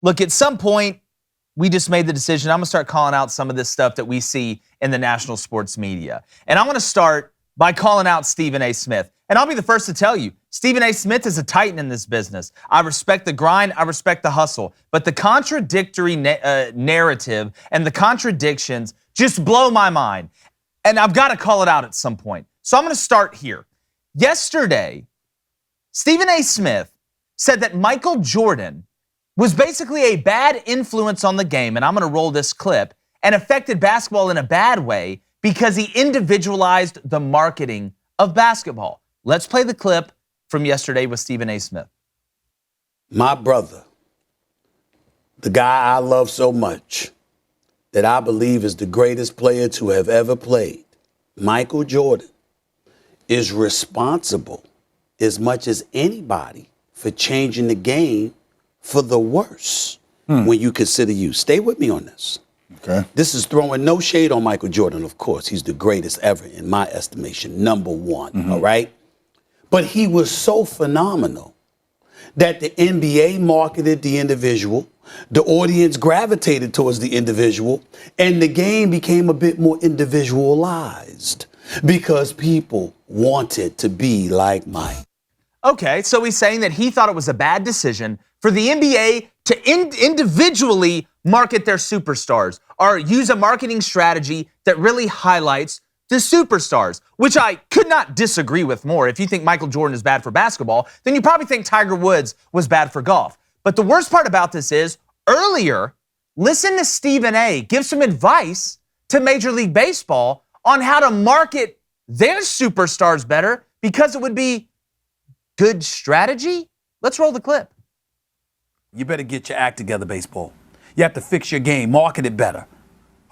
Look, at some point, we just made the decision. I'm going to start calling out some of this stuff that we see in the national sports media. And I'm going to start by calling out Stephen A. Smith. And I'll be the first to tell you, Stephen A. Smith is a titan in this business. I respect the grind. I respect the hustle. But the contradictory narrative and the contradictions just blow my mind. And I've got to call it out at some point. So I'm going to start here. Yesterday, Stephen A. Smith said that Michael Jordan was basically a bad influence on the game, and I'm going to roll this clip, and affected basketball in a bad way because he individualized the marketing of basketball. Let's play the clip from yesterday with Stephen A. Smith. My brother, the guy I love so much, that I believe is the greatest player to have ever played, Michael Jordan, is responsible as much as anybody for changing the game for the worse when you consider you. Stay with me on this. Okay. This is throwing no shade on Michael Jordan, of course. He's the greatest ever in my estimation, number one, all right? But he was so phenomenal that the NBA marketed the individual, the audience gravitated towards the individual, and the game became a bit more individualized because people wanted to be like Mike. Okay, so he's saying that he thought it was a bad decision for the NBA to individually market their superstars or use a marketing strategy that really highlights the superstars, which I could not disagree with more. If you think Michael Jordan is bad for basketball, then you probably think Tiger Woods was bad for golf. But the worst part about this is, earlier, listen to Stephen A. give some advice to Major League Baseball on how to market their superstars better because it would be good strategy. Let's roll the clip. You better get your act together, baseball. You have to fix your game, market it better.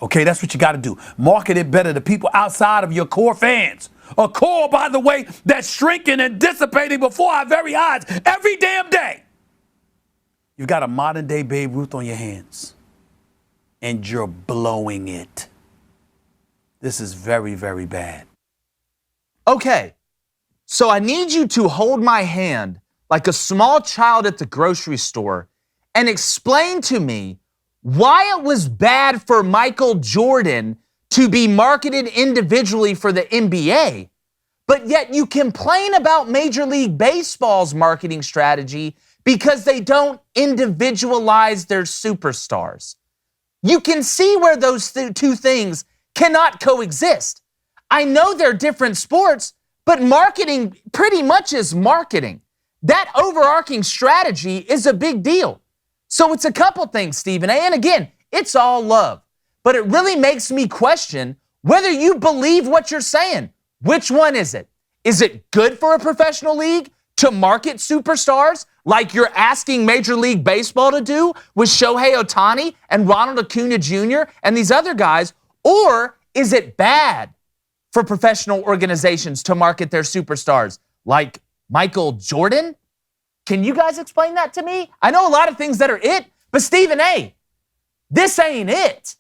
Okay, that's what you got to do. Market it better to people outside of your core fans. A core, by the way, that's shrinking and dissipating before our very eyes every damn day. You've got a modern day Babe Ruth on your hands, and you're blowing it. This is very, very bad. Okay, so I need you to hold my hand like a small child at the grocery store and explain to me why it was bad for Michael Jordan to be marketed individually for the NBA, but yet you complain about Major League Baseball's marketing strategy because they don't individualize their superstars. You can see where those two things cannot coexist. I know they're different sports, but marketing pretty much is marketing. That overarching strategy is a big deal. So it's a couple things, Stephen A. And again, it's all love. But it really makes me question whether you believe what you're saying. Which one is it? Is it good for a professional league to market superstars like you're asking Major League Baseball to do with Shohei Ohtani and Ronald Acuna Jr. and these other guys? Or is it bad for professional organizations to market their superstars like Michael Jordan? Can you guys explain that to me? I know a lot of things that are it, but Stephen A., this ain't it.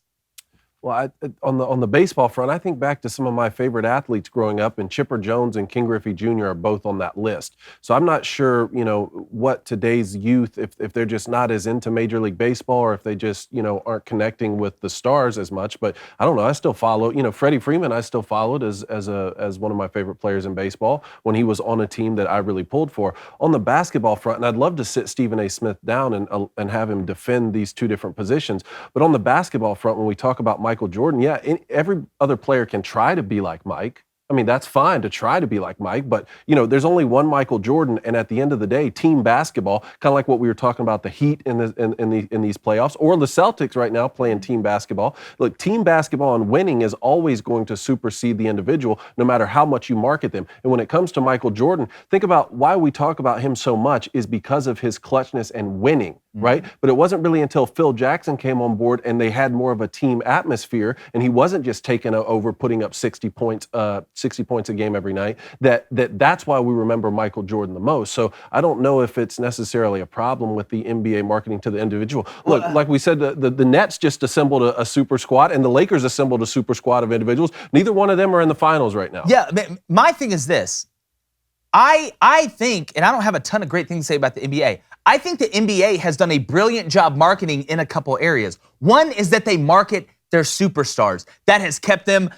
Well, on the baseball front, I think back to some of my favorite athletes growing up, and Chipper Jones and King Griffey Jr. are both on that list. So I'm not sure, what today's youth, if they're just not as into Major League Baseball, or if they just, aren't connecting with the stars as much. But I don't know. I still follow, Freddie Freeman. I still followed as one of my favorite players in baseball when he was on a team that I really pulled for. On the basketball front, and I'd love to sit Stephen A. Smith down and have him defend these two different positions. But on the basketball front, when we talk about Michael Jordan, every other player can try to be like Mike. I mean, that's fine to try to be like Mike, but, there's only one Michael Jordan, and at the end of the day, team basketball, kind of like what we were talking about, the Heat in these playoffs, or the Celtics right now playing team basketball. Look, team basketball and winning is always going to supersede the individual, no matter how much you market them. And when it comes to Michael Jordan, think about why we talk about him so much is because of his clutchness and winning, right? But it wasn't really until Phil Jackson came on board and they had more of a team atmosphere, and he wasn't just taking over, putting up 60 points a game every night, that's why we remember Michael Jordan the most. So I don't know if it's necessarily a problem with the NBA marketing to the individual. Look, like we said, the Nets just assembled a super squad, and the Lakers assembled a super squad of individuals. Neither one of them are in the finals right now. Yeah, my thing is this. I think, and I don't have a ton of great things to say about the NBA, I think the NBA has done a brilliant job marketing in a couple areas. One is that they market their superstars. That has kept them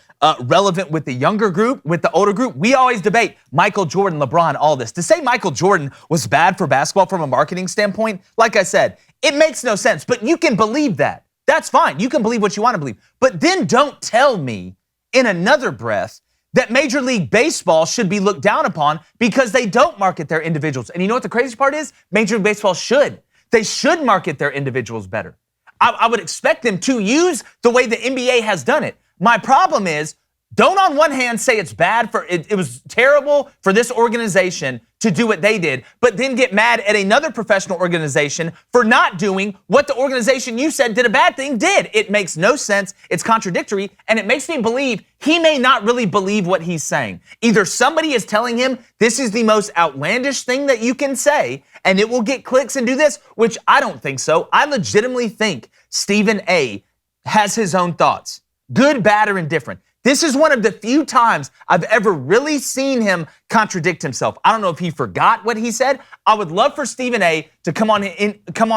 relevant with the younger group, with the older group. We always debate Michael Jordan, LeBron, all this. To say Michael Jordan was bad for basketball from a marketing standpoint, like I said, it makes no sense, but you can believe that. That's fine. You can believe what you want to believe. But then don't tell me in another breath that Major League Baseball should be looked down upon because they don't market their individuals. And you know what the crazy part is? Major League Baseball should. They should market their individuals better. I would expect them to use the way the NBA has done it. My problem is, don't on one hand say it's bad for, it was terrible for this organization to do what they did, but then get mad at another professional organization for not doing what the organization you said did a bad thing did. It makes no sense. It's contradictory, and it makes me believe he may not really believe what he's saying. Either somebody is telling him this is the most outlandish thing that you can say, and it will get clicks and do this, which I don't think so. I legitimately think Stephen A. has his own thoughts, good, bad, or indifferent. This is one of the few times I've ever really seen him contradict himself. I don't know if he forgot what he said. I would love for Stephen A. to come on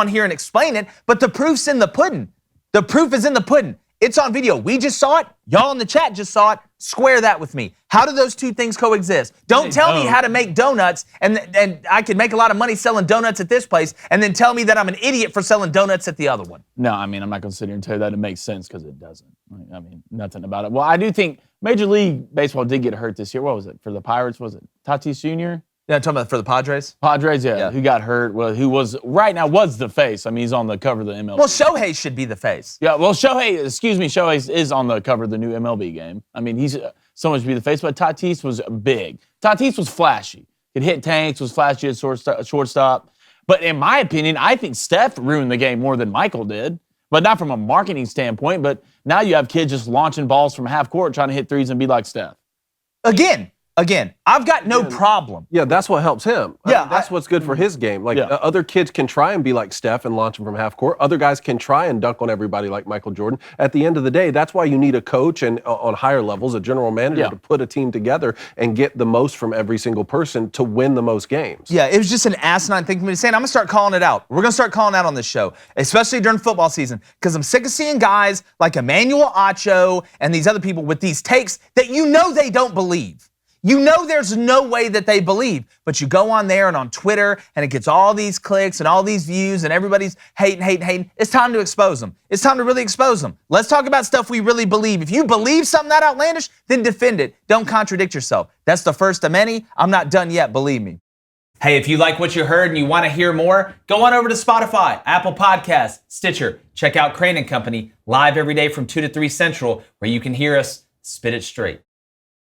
here and explain it, but the proof's in the pudding. The proof is in the pudding. It's on video. We just saw it. Y'all in the chat just saw it. Square that with me. How do those two things coexist? Don't tell me how to make donuts and I can make a lot of money selling donuts at this place and then tell me that I'm an idiot for selling donuts at the other one. No, I mean, I'm not going to sit here and tell you that it makes sense because it doesn't. I mean, nothing about it. Well, I do think Major League Baseball did get hurt this year. What was it? For the Pirates, was it Tatis Jr.? Yeah, I'm talking about for the Padres? Padres, yeah. Who got hurt, well, who was, right now, was the face. I mean, he's on the cover of the MLB. Well, Shohei should be the face. Yeah, well, Shohei is on the cover of the new MLB game. I mean, he's so much to be the face, but Tatis was big. Tatis was flashy. Could hit tanks, was flashy at shortstop. But in my opinion, I think Steph ruined the game more than Michael did. But not from a marketing standpoint, but now you have kids just launching balls from half court trying to hit threes and be like Steph. Again, I've got no problem. Yeah, that's what helps him. I Yeah, mean, that's what's good for his game. Like, Yeah. other kids can try and be like Steph and launch them from half court. Other guys can try and dunk on everybody like Michael Jordan. At the end of the day, that's why you need a coach and on higher levels, a general manager to put a team together and get the most from every single person to win the most games. Yeah, it was just an asinine thing for me to say, and I'm going to start calling it out. We're going to start calling out on this show, especially during football season, because I'm sick of seeing guys like Emmanuel Acho and these other people with these takes that you know they don't believe. You know there's no way that they believe, but you go on there and on Twitter and it gets all these clicks and all these views and everybody's hating. It's time to expose them. It's time to really expose them. Let's talk about stuff we really believe. If you believe something that outlandish, then defend it. Don't contradict yourself. That's the first of many. I'm not done yet, believe me. Hey, if you like what you heard and you want to hear more, go on over to Spotify, Apple Podcasts, Stitcher. Check out Crane & Company live every day from 2 to 3 Central, where you can hear us spit it straight.